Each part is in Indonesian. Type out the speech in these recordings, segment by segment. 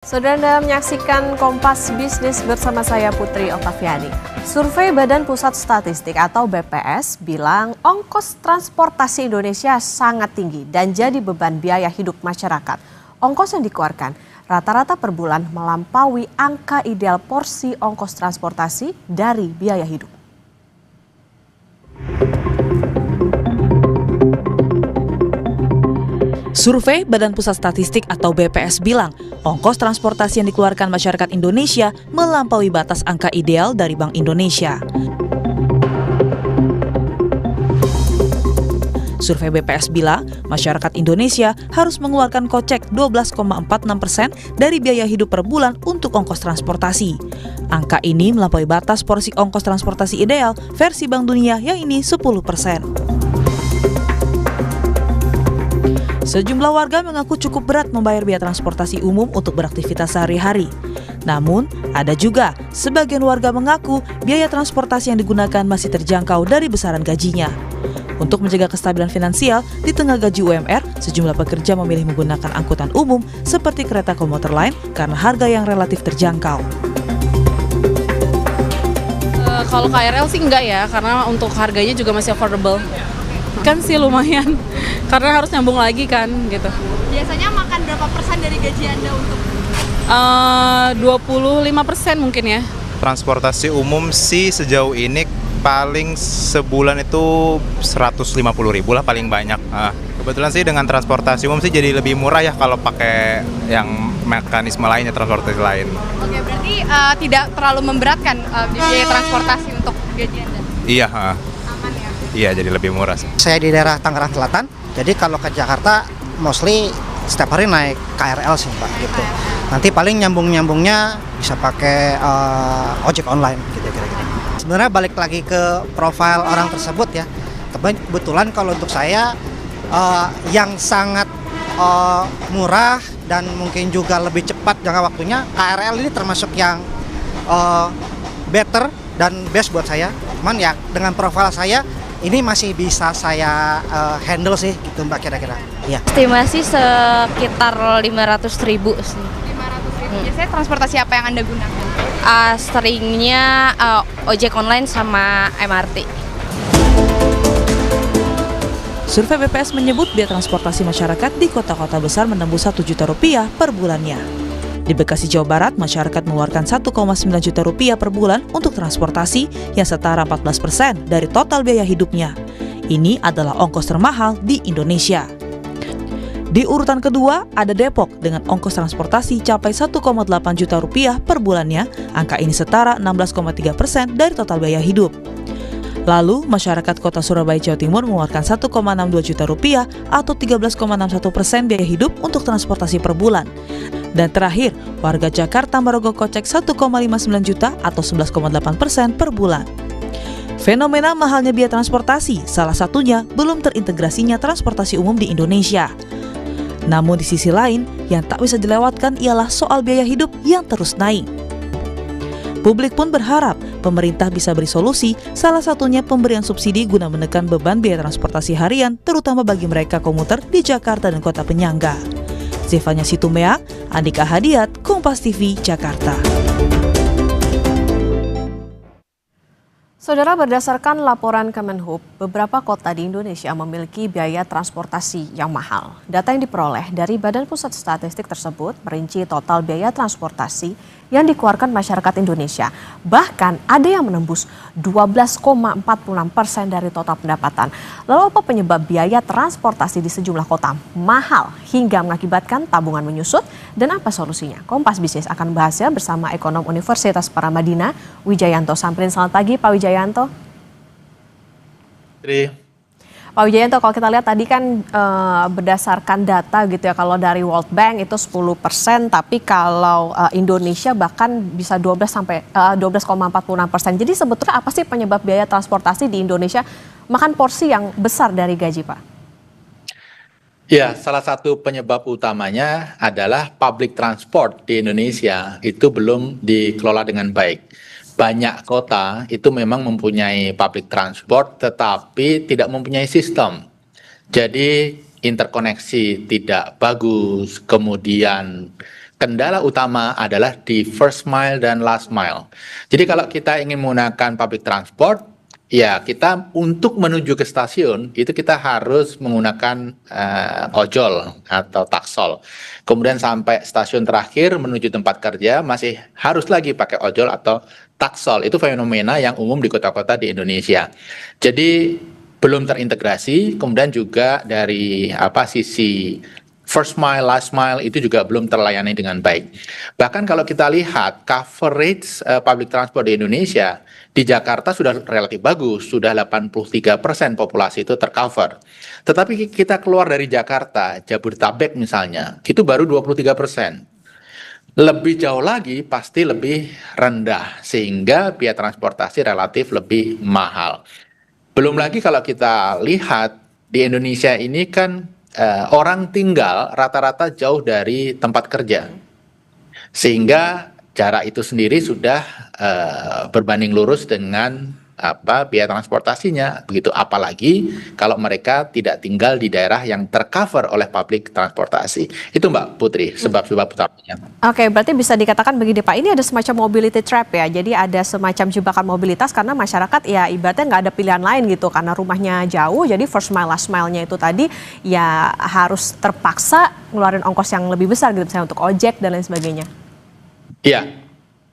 Saudara Anda menyaksikan Kompas Bisnis bersama saya Putri Oktaviani. Survei Badan Pusat Statistik atau BPS bilang ongkos transportasi Indonesia sangat tinggi dan jadi beban biaya hidup masyarakat. Ongkos yang dikeluarkan rata-rata per bulan melampaui angka ideal porsi ongkos transportasi dari biaya hidup. Survei Badan Pusat Statistik atau BPS bilang, ongkos transportasi yang dikeluarkan masyarakat Indonesia melampaui batas angka ideal dari Bank Indonesia. Survei BPS bilang, masyarakat Indonesia harus mengeluarkan kocek 12,46% dari biaya hidup per bulan untuk ongkos transportasi. Angka ini melampaui batas porsi ongkos transportasi ideal versi Bank Dunia yang ini 10%. Sejumlah warga mengaku cukup berat membayar biaya transportasi umum untuk beraktivitas sehari-hari. Namun, ada juga sebagian warga mengaku biaya transportasi yang digunakan masih terjangkau dari besaran gajinya. Untuk menjaga kestabilan finansial di tengah gaji UMR, sejumlah pekerja memilih menggunakan angkutan umum seperti kereta komuter lain karena harga yang relatif terjangkau. Kalau KRL sih enggak ya, karena untuk harganya juga masih affordable. Kan sih lumayan, karena harus nyambung lagi kan gitu. Biasanya makan berapa persen dari gaji Anda untuk? 25% mungkin ya. Transportasi umum sih sejauh ini paling sebulan itu 150.000 lah paling banyak. Kebetulan sih dengan transportasi umum sih jadi lebih murah ya kalau pakai yang mekanisme lainnya, transportasi lain. Oke, berarti tidak terlalu memberatkan biaya transportasi untuk gaji Anda? Iya. Aman ya? Iya, jadi lebih murah sih. Saya di daerah Tangerang Selatan, jadi kalau ke Jakarta mostly setiap hari naik KRL sih Pak gitu. Nanti paling nyambungnya bisa pakai ojek online gitu kira-kira. Sebenarnya balik lagi ke profil orang tersebut ya. Tapi kebetulan kalau untuk saya yang sangat murah dan mungkin juga lebih cepat jangka waktunya, KRL ini termasuk yang better dan best buat saya. Cuman ya dengan profil saya ini masih bisa saya handle sih gitu Mbak kira-kira. Ya. Estimasi sekitar 500.000 sih. 500.000. Biasanya transportasi apa yang Anda gunakan? Seringnya ojek online sama MRT. Survei BPS menyebut biaya transportasi masyarakat di kota-kota besar menembus Rp1 juta per bulannya. Di Bekasi, Jawa Barat, masyarakat mengeluarkan Rp1,9 juta per bulan untuk transportasi yang setara 14% dari total biaya hidupnya. Ini adalah ongkos termahal di Indonesia. Di urutan kedua ada Depok dengan ongkos transportasi capai Rp1,8 juta per bulannya. Angka ini setara 16,3% dari total biaya hidup. Lalu, masyarakat kota Surabaya, Jawa Timur mengeluarkan Rp1,62 juta atau 13,61% biaya hidup untuk transportasi per bulan. Dan terakhir, warga Jakarta merogoh kocek 1,59 juta atau 11,8% per bulan. Fenomena mahalnya biaya transportasi, salah satunya belum terintegrasinya transportasi umum di Indonesia. Namun di sisi lain, yang tak bisa dilewatkan ialah soal biaya hidup yang terus naik. Publik pun berharap pemerintah bisa beri solusi, salah satunya pemberian subsidi guna menekan beban biaya transportasi harian, terutama bagi mereka komuter di Jakarta dan kota penyangga. Zefanya Situmea, Andika Hadiat, Kompas TV, Jakarta. Saudara, berdasarkan laporan Kemenhub, beberapa kota di Indonesia memiliki biaya transportasi yang mahal. Data yang diperoleh dari Badan Pusat Statistik tersebut merinci total biaya transportasi yang dikeluarkan masyarakat Indonesia. Bahkan ada yang menembus 12,46% dari total pendapatan. Lalu apa penyebab biaya transportasi di sejumlah kota mahal hingga mengakibatkan tabungan menyusut? Dan apa solusinya? Kompas Bisnis akan membahasnya bersama ekonom Universitas Paramadina, Wijayanto Samprin. Selamat pagi Pak Wijayanto. Pak Wijayanto, kalau kita lihat tadi kan berdasarkan data gitu ya, kalau dari World Bank itu 10%, tapi kalau Indonesia bahkan bisa 12,46%. Jadi sebetulnya apa sih penyebab biaya transportasi di Indonesia makan porsi yang besar dari gaji, Pak? Ya, salah satu penyebab utamanya adalah public transport di Indonesia itu belum dikelola dengan baik. Banyak kota itu memang mempunyai public transport tetapi tidak mempunyai sistem. Jadi interkoneksi tidak bagus, kemudian kendala utama adalah di first mile dan last mile. Jadi kalau kita ingin menggunakan public transport, ya kita untuk menuju ke stasiun itu kita harus menggunakan ojol atau taksol. Kemudian sampai stasiun terakhir menuju tempat kerja masih harus lagi pakai ojol atau taksol. Itu fenomena yang umum di kota-kota di Indonesia. Jadi belum terintegrasi, kemudian juga dari sisi first mile, last mile itu juga belum terlayani dengan baik. Bahkan kalau kita lihat coverage public transport di Indonesia, di Jakarta sudah relatif bagus, sudah 83% populasi itu tercover. Tetapi kita keluar dari Jakarta, Jabodetabek misalnya, itu baru 23%. Lebih jauh lagi pasti lebih rendah, sehingga biaya transportasi relatif lebih mahal. Belum lagi kalau kita lihat di Indonesia ini kan orang tinggal rata-rata jauh dari tempat kerja, sehingga jarak itu sendiri sudah berbanding lurus dengan biaya transportasinya, begitu. Apalagi kalau mereka tidak tinggal di daerah yang tercover oleh public transportasi. Itu Mbak Putri, sebab-sebab utamanya. Oke, berarti bisa dikatakan begini Pak, ini ada semacam mobility trap ya, jadi ada semacam jebakan mobilitas karena masyarakat ya ibaratnya nggak ada pilihan lain gitu, karena rumahnya jauh, jadi first mile, last mile-nya itu tadi ya harus terpaksa ngeluarin ongkos yang lebih besar gitu, misalnya untuk ojek dan lain sebagainya. Iya.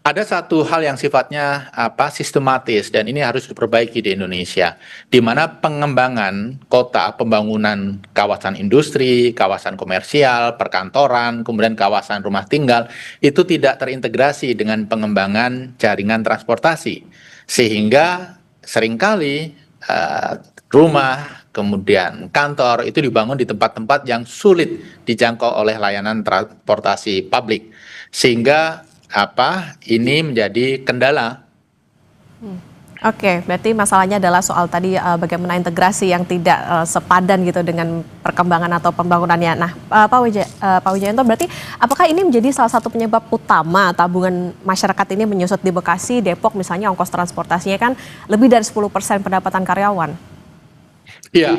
Ada satu hal yang sifatnya sistematis dan ini harus diperbaiki di Indonesia, di mana pengembangan kota, pembangunan kawasan industri, kawasan komersial, perkantoran, kemudian kawasan rumah tinggal itu tidak terintegrasi dengan pengembangan jaringan transportasi, sehingga seringkali rumah, kemudian kantor itu dibangun di tempat-tempat yang sulit dijangkau oleh layanan transportasi publik, sehingga ini menjadi kendala. Oke, berarti masalahnya adalah soal tadi bagaimana integrasi yang tidak sepadan gitu dengan perkembangan atau pembangunannya. Nah, Pak Wijayanto, berarti apakah ini menjadi salah satu penyebab utama tabungan masyarakat ini menyusut di Bekasi, Depok misalnya ongkos transportasinya kan lebih dari 10% pendapatan karyawan? Iya.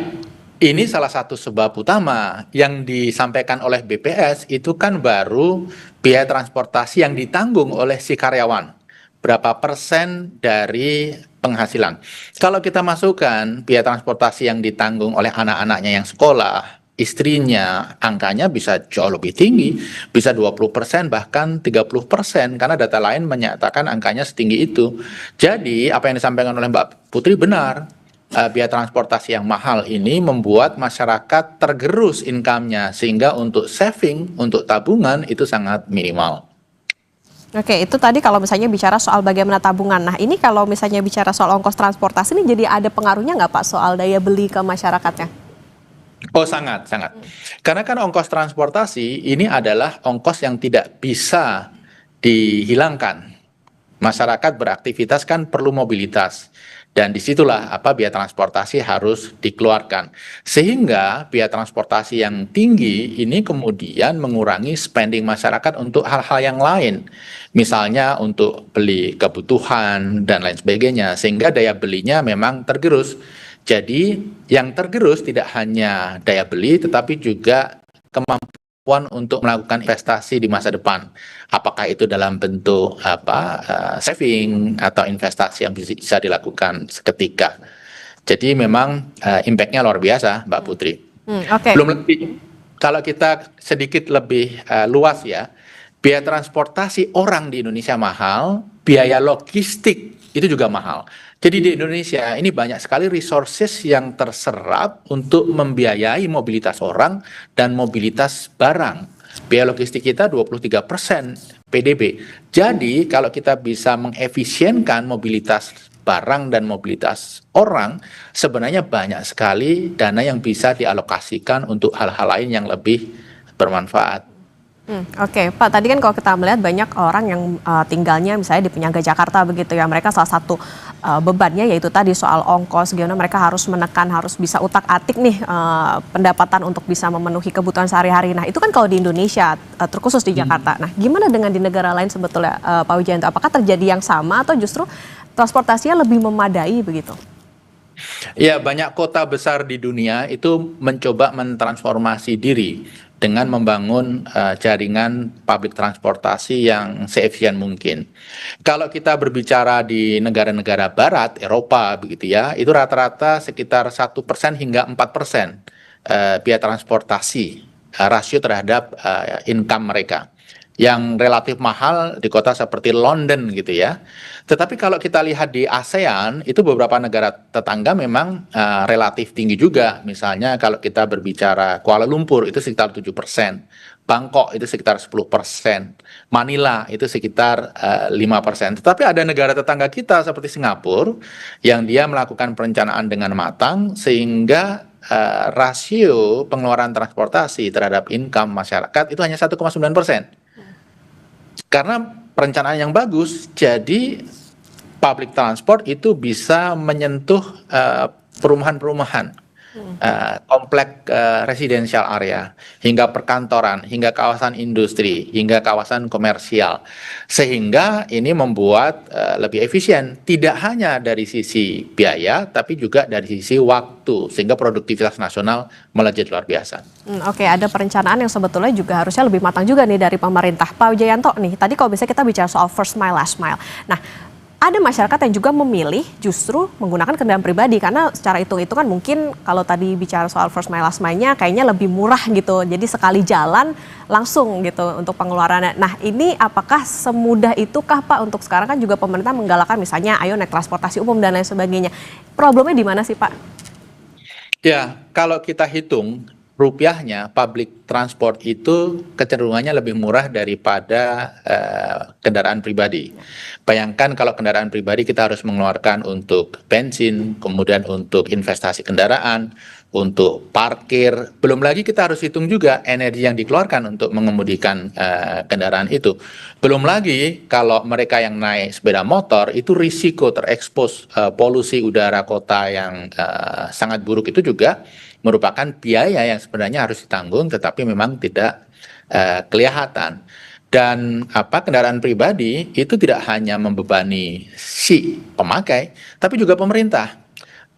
Ini salah satu sebab utama yang disampaikan oleh BPS itu kan baru biaya transportasi yang ditanggung oleh si karyawan. Berapa persen dari penghasilan. Kalau kita masukkan biaya transportasi yang ditanggung oleh anak-anaknya yang sekolah, istrinya, angkanya bisa jauh lebih tinggi, bisa 20% bahkan 30%, karena data lain menyatakan angkanya setinggi itu. Jadi apa yang disampaikan oleh Mbak Putri benar. Biaya transportasi yang mahal ini membuat masyarakat tergerus income-nya, sehingga untuk saving, untuk tabungan itu sangat minimal. Oke, itu tadi kalau misalnya bicara soal bagaimana tabungan. Nah, ini kalau misalnya bicara soal ongkos transportasi ini jadi ada pengaruhnya nggak Pak soal daya beli ke masyarakatnya? Oh, sangat. Karena kan ongkos transportasi ini adalah ongkos yang tidak bisa dihilangkan. Masyarakat beraktivitas kan perlu mobilitas. Dan disitulah biaya transportasi harus dikeluarkan. Sehingga biaya transportasi yang tinggi ini kemudian mengurangi spending masyarakat untuk hal-hal yang lain. Misalnya untuk beli kebutuhan dan lain sebagainya. Sehingga daya belinya memang tergerus. Jadi yang tergerus tidak hanya daya beli tetapi juga kemampuan untuk melakukan investasi di masa depan. Apakah itu dalam bentuk saving atau investasi yang bisa dilakukan seketika. Jadi memang impact-nya luar biasa, Mbak Putri. Okay. Belum lebih, kalau kita sedikit lebih luas ya, biaya transportasi orang di Indonesia mahal, biaya logistik itu juga mahal. Jadi di Indonesia ini banyak sekali resources yang terserap untuk membiayai mobilitas orang dan mobilitas barang. Biaya logistik kita 23% PDB. Jadi kalau kita bisa mengefisienkan mobilitas barang dan mobilitas orang, sebenarnya banyak sekali dana yang bisa dialokasikan untuk hal-hal lain yang lebih bermanfaat. Oke, Pak, tadi kan kalau kita melihat banyak orang yang tinggalnya misalnya di penyangga Jakarta begitu ya, mereka salah satu bebannya yaitu tadi soal ongkos, gimana mereka harus menekan, harus bisa utak-atik nih pendapatan untuk bisa memenuhi kebutuhan sehari-hari. Nah, itu kan kalau di Indonesia, terkhusus di Jakarta. Nah, gimana dengan di negara lain sebetulnya, Pak Wijayanto? Apakah terjadi yang sama atau justru transportasinya lebih memadai begitu? Ya, banyak kota besar di dunia itu mencoba mentransformasi diri dengan membangun jaringan public transportasi yang seefisien mungkin. Kalau kita berbicara di negara-negara barat, Eropa begitu ya, itu rata-rata sekitar 1% hingga 4% biaya transportasi rasio terhadap income mereka. Yang relatif mahal di kota seperti London gitu ya. Tetapi kalau kita lihat di ASEAN, itu beberapa negara tetangga memang relatif tinggi juga. Misalnya kalau kita berbicara Kuala Lumpur itu sekitar 7%, Bangkok itu sekitar 10%, Manila itu sekitar 5%. Tetapi ada negara tetangga kita seperti Singapura yang dia melakukan perencanaan dengan matang sehingga rasio pengeluaran transportasi terhadap income masyarakat itu hanya 1,9%. Karena perencanaan yang bagus, jadi public transport itu bisa menyentuh perumahan-perumahan, komplek residential area, hingga perkantoran, hingga kawasan industri, hingga kawasan komersial. Sehingga ini membuat lebih efisien, tidak hanya dari sisi biaya, tapi juga dari sisi waktu, sehingga produktivitas nasional melejit luar biasa. Oke, ada perencanaan yang sebetulnya juga harusnya lebih matang juga nih dari pemerintah. Pak Wijayanto nih, tadi kalau bisa kita bicara soal first mile, last mile. Nah, ada masyarakat yang juga memilih justru menggunakan kendaraan pribadi karena secara hitung-hitungan mungkin kalau tadi bicara soal first mile last mile-nya kayaknya lebih murah gitu. Jadi sekali jalan langsung gitu untuk pengeluarannya. Nah, ini apakah semudah itukah Pak untuk sekarang kan juga pemerintah menggalakkan misalnya ayo naik transportasi umum dan lain sebagainya. Problemnya di mana sih Pak? Ya, kalau kita hitung rupiahnya public transport itu kecenderungannya lebih murah daripada kendaraan pribadi. Bayangkan kalau kendaraan pribadi kita harus mengeluarkan untuk bensin, kemudian untuk investasi kendaraan, untuk parkir, belum lagi kita harus hitung juga energi yang dikeluarkan untuk mengemudikan kendaraan itu. Belum lagi kalau mereka yang naik sepeda motor itu risiko terekspos polusi udara kota yang sangat buruk itu juga merupakan biaya yang sebenarnya harus ditanggung tetapi memang tidak kelihatan. Dan kendaraan pribadi itu tidak hanya membebani si pemakai tapi juga pemerintah.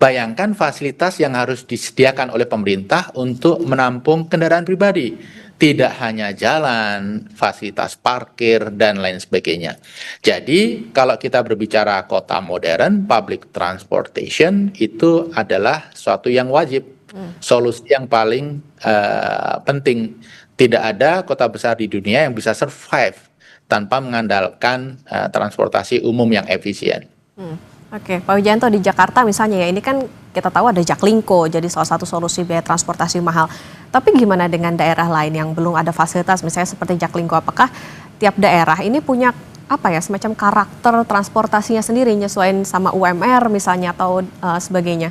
Bayangkan fasilitas yang harus disediakan oleh pemerintah untuk menampung kendaraan pribadi. Tidak hanya jalan, fasilitas parkir, dan lain sebagainya. Jadi, kalau kita berbicara kota modern, public transportation itu adalah suatu yang wajib. Solusi yang paling penting. Tidak ada kota besar di dunia yang bisa survive tanpa mengandalkan transportasi umum yang efisien. Oke, Pak Wijayanto di Jakarta misalnya ya, ini kan kita tahu ada Jaklingko jadi salah satu solusi biaya transportasi mahal. Tapi gimana dengan daerah lain yang belum ada fasilitas misalnya seperti Jaklingko? Apakah tiap daerah ini punya semacam karakter transportasinya sendiri nyesuaiin sama UMR misalnya atau sebagainya?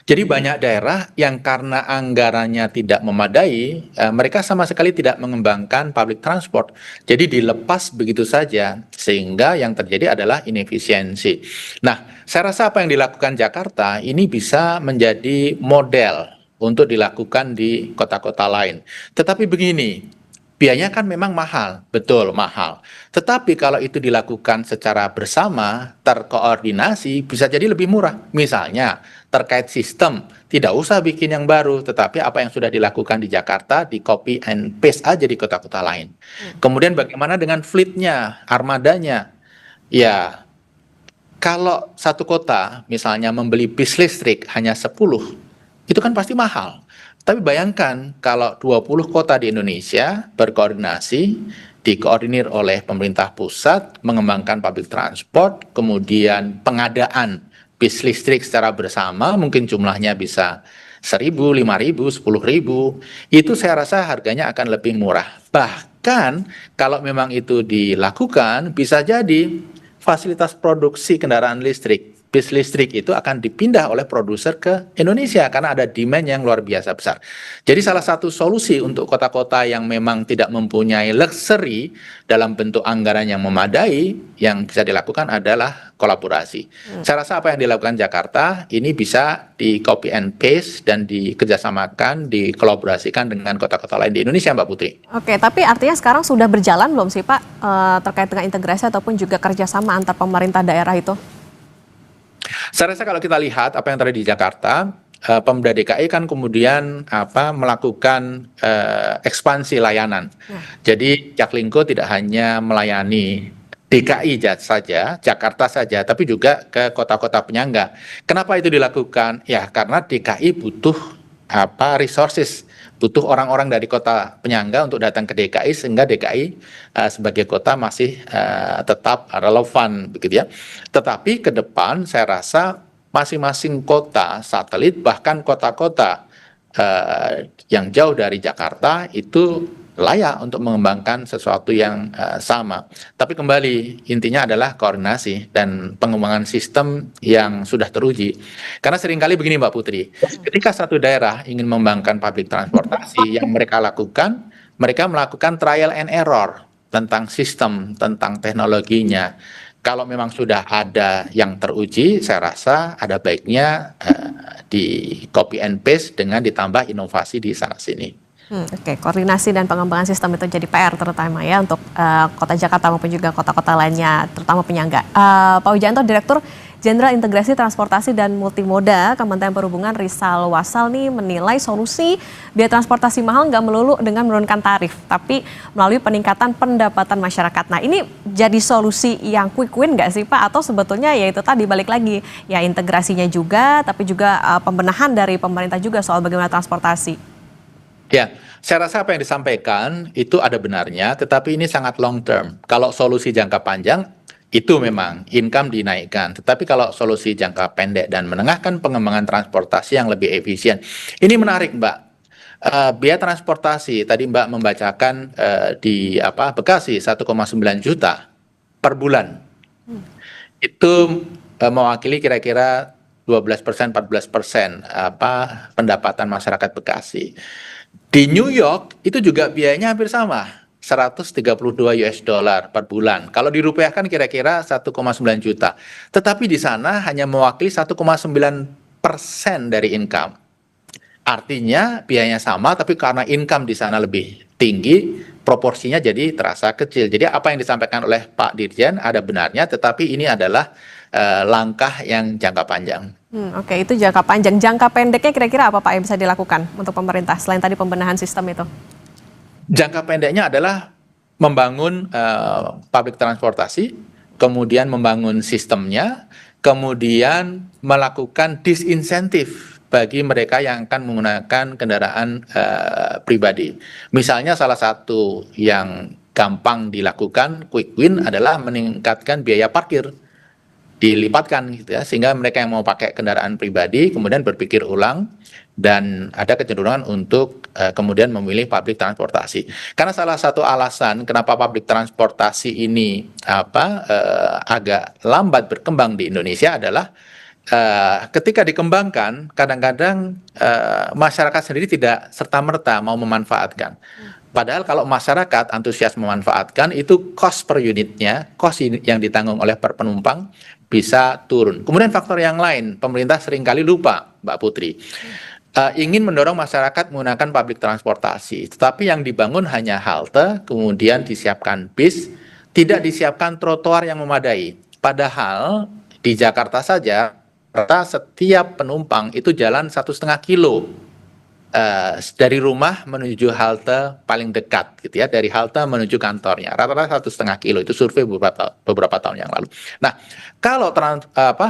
Jadi banyak daerah yang karena anggarannya tidak memadai, mereka sama sekali tidak mengembangkan public transport. Jadi dilepas begitu saja, sehingga yang terjadi adalah inefisiensi. Nah, saya rasa apa yang dilakukan Jakarta ini bisa menjadi model untuk dilakukan di kota-kota lain. Tetapi begini, biayanya kan memang mahal, betul mahal. Tetapi kalau itu dilakukan secara bersama, terkoordinasi, bisa jadi lebih murah. Misalnya, terkait sistem, tidak usah bikin yang baru, tetapi apa yang sudah dilakukan di Jakarta, di copy and paste aja di kota-kota lain. Kemudian bagaimana dengan fleetnya, armadanya? Ya, kalau satu kota misalnya membeli bis listrik hanya 10, itu kan pasti mahal. Tapi bayangkan kalau 20 kota di Indonesia berkoordinasi, dikoordinir oleh pemerintah pusat, mengembangkan public transport, kemudian pengadaan bis listrik secara bersama, mungkin jumlahnya bisa 1.000, 5.000, 10.000, itu saya rasa harganya akan lebih murah. Bahkan kalau memang itu dilakukan, bisa jadi fasilitas produksi kendaraan listrik, bis listrik itu akan dipindah oleh produser ke Indonesia karena ada demand yang luar biasa besar. Jadi salah satu solusi untuk kota-kota yang memang tidak mempunyai luxury dalam bentuk anggaran yang memadai yang bisa dilakukan adalah kolaborasi. Saya rasa apa yang dilakukan Jakarta ini bisa di copy and paste dan dikerjasamakan, dikolaborasikan dengan kota-kota lain di Indonesia, Mbak Putri. Oke, tapi artinya sekarang sudah berjalan belum sih Pak terkait dengan integrasi ataupun juga kerjasama antar pemerintah daerah itu? Saya rasa kalau kita lihat apa yang terjadi di Jakarta, Pemda DKI kan kemudian melakukan ekspansi layanan. Jadi Jaklingko tidak hanya melayani DKI saja, Jakarta saja, tapi juga ke kota-kota penyangga. Kenapa itu dilakukan? Ya karena DKI butuh resources, butuh orang-orang dari kota penyangga untuk datang ke DKI sehingga DKI sebagai kota masih tetap relevan begitu ya. Tetapi ke depan saya rasa masing-masing kota satelit bahkan kota-kota yang jauh dari Jakarta itu layak untuk mengembangkan sesuatu yang sama. Tapi kembali intinya adalah koordinasi dan pengembangan sistem yang sudah teruji. Karena seringkali begini Mbak Putri, ketika satu daerah ingin mengembangkan public transportasi yang mereka melakukan trial and error tentang sistem, tentang teknologinya. Kalau memang sudah ada yang teruji, saya rasa ada baiknya di copy and paste dengan ditambah inovasi di sana-sini. Oke, koordinasi dan pengembangan sistem itu jadi PR terutama ya untuk kota Jakarta maupun juga kota-kota lainnya, terutama penyangga. Pak Wijanto, Direktur Jenderal Integrasi Transportasi dan Multimoda Kementerian Perhubungan Rizal Wasal nih menilai solusi biaya transportasi mahal nggak melulu dengan menurunkan tarif, tapi melalui peningkatan pendapatan masyarakat. Nah ini jadi solusi yang quick win nggak sih Pak? Atau sebetulnya ya itu tadi balik lagi ya integrasinya juga, tapi juga pembenahan dari pemerintah juga soal bagaimana transportasi. Ya, saya rasa apa yang disampaikan itu ada benarnya, tetapi ini sangat long term. Kalau solusi jangka panjang, itu memang income dinaikkan. Tetapi kalau solusi jangka pendek dan menengah kan pengembangan transportasi yang lebih efisien. Ini menarik Mbak. Biaya transportasi, tadi Mbak membacakan di Bekasi 1,9 juta per bulan. Itu mewakili kira-kira 12%, 14% pendapatan masyarakat Bekasi. Di New York itu juga biayanya hampir sama, 132 US dollar per bulan. Kalau dirupiahkan kira-kira 1,9 juta. Tetapi di sana hanya mewakili 1,9% dari income. Artinya biayanya sama, tapi karena income di sana lebih tinggi, proporsinya jadi terasa kecil. Jadi apa yang disampaikan oleh Pak Dirjen ada benarnya, tetapi ini adalah langkah yang jangka panjang. Oke, itu jangka panjang. Jangka pendeknya kira-kira apa Pak yang bisa dilakukan untuk pemerintah selain tadi pembenahan sistem itu? Jangka pendeknya adalah membangun public transportasi, kemudian membangun sistemnya, kemudian melakukan disinsentif bagi mereka yang akan menggunakan kendaraan pribadi. Misalnya salah satu yang gampang dilakukan, quick win adalah meningkatkan biaya parkir. Dilipatkan gitu ya, sehingga mereka yang mau pakai kendaraan pribadi kemudian berpikir ulang dan ada kecenderungan untuk kemudian memilih public transportasi. Karena salah satu alasan kenapa public transportasi ini agak lambat berkembang di Indonesia adalah ketika dikembangkan kadang-kadang masyarakat sendiri tidak serta-merta mau memanfaatkan. Padahal kalau masyarakat antusias memanfaatkan itu cost per unitnya, cost yang ditanggung oleh per penumpang bisa turun. Kemudian faktor yang lain, pemerintah seringkali lupa, Mbak Putri. Ingin mendorong masyarakat menggunakan public transportasi, tetapi yang dibangun hanya halte, kemudian disiapkan bis, tidak disiapkan trotoar yang memadai. Padahal di Jakarta saja, setiap penumpang itu jalan 1,5 kilo. Dari rumah menuju halte paling dekat gitu ya, dari halte menuju kantornya rata-rata 1,5 kilo, itu survei beberapa tahun yang lalu. Nah kalau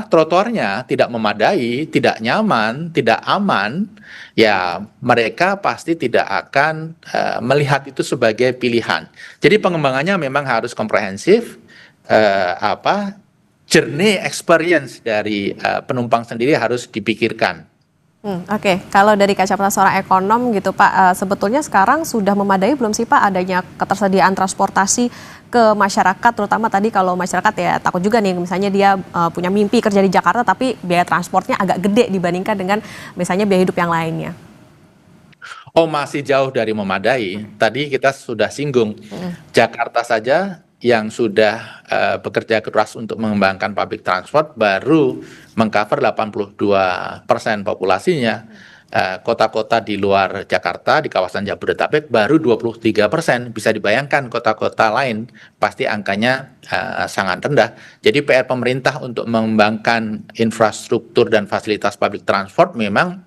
trotoarnya tidak memadai, tidak nyaman, tidak aman, ya mereka pasti tidak akan melihat itu sebagai pilihan. Jadi pengembangannya memang harus komprehensif, journey experience dari penumpang sendiri harus dipikirkan. Oke, kalau dari kacamata seorang ekonom gitu Pak, sebetulnya sekarang sudah memadai belum sih Pak adanya ketersediaan transportasi ke masyarakat, terutama tadi kalau masyarakat ya takut juga nih misalnya dia punya mimpi kerja di Jakarta tapi biaya transportnya agak gede dibandingkan dengan misalnya biaya hidup yang lainnya. Oh masih jauh dari memadai, tadi kita sudah singgung, Jakarta saja yang sudah bekerja keras untuk mengembangkan public transport baru mengcover 82% populasinya. kota-kota di luar Jakarta, di kawasan Jabodetabek baru 23%. Bisa dibayangkan kota-kota lain pasti angkanya sangat rendah. Jadi PR pemerintah untuk mengembangkan infrastruktur dan fasilitas public transport memang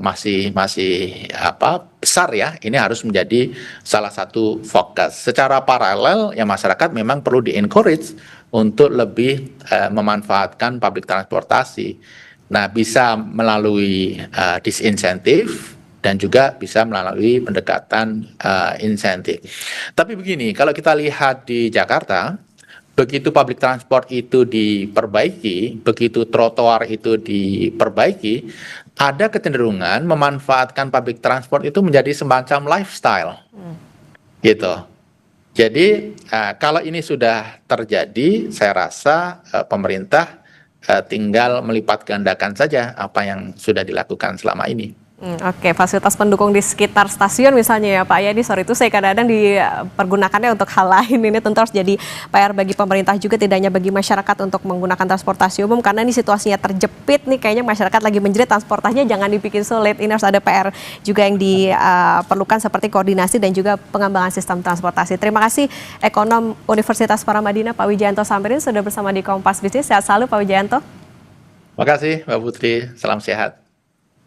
masih besar ya. Ini harus menjadi salah satu fokus. Secara paralel ya masyarakat memang perlu di-encourage untuk lebih memanfaatkan public transportasi. Nah, bisa melalui disinsentif dan juga bisa melalui pendekatan insentif. Tapi begini, kalau kita lihat di Jakarta, begitu public transport itu diperbaiki, begitu trotoar itu diperbaiki, ada kecenderungan memanfaatkan public transport itu menjadi semacam lifestyle. Gitu. Jadi kalau ini sudah terjadi, saya rasa pemerintah tinggal melipat gandakan saja apa yang sudah dilakukan selama ini. Oke, fasilitas pendukung di sekitar stasiun misalnya ya Pak ya, ini sorry itu saya kadang-kadang dipergunakannya untuk hal lain. Ini tentu harus jadi PR bagi pemerintah juga, tidak hanya bagi masyarakat untuk menggunakan transportasi umum, karena ini situasinya terjepit nih, kayaknya masyarakat lagi menjerit, transportasinya jangan dibikin sulit. Ini harus ada PR juga yang diperlukan seperti koordinasi dan juga pengembangan sistem transportasi. Terima kasih Ekonom Universitas Paramadina Pak Wijayanto Samirin sudah bersama di Kompas Bisnis. Sehat selalu Pak Wijayanto. Terima kasih Mbak Putri, salam sehat.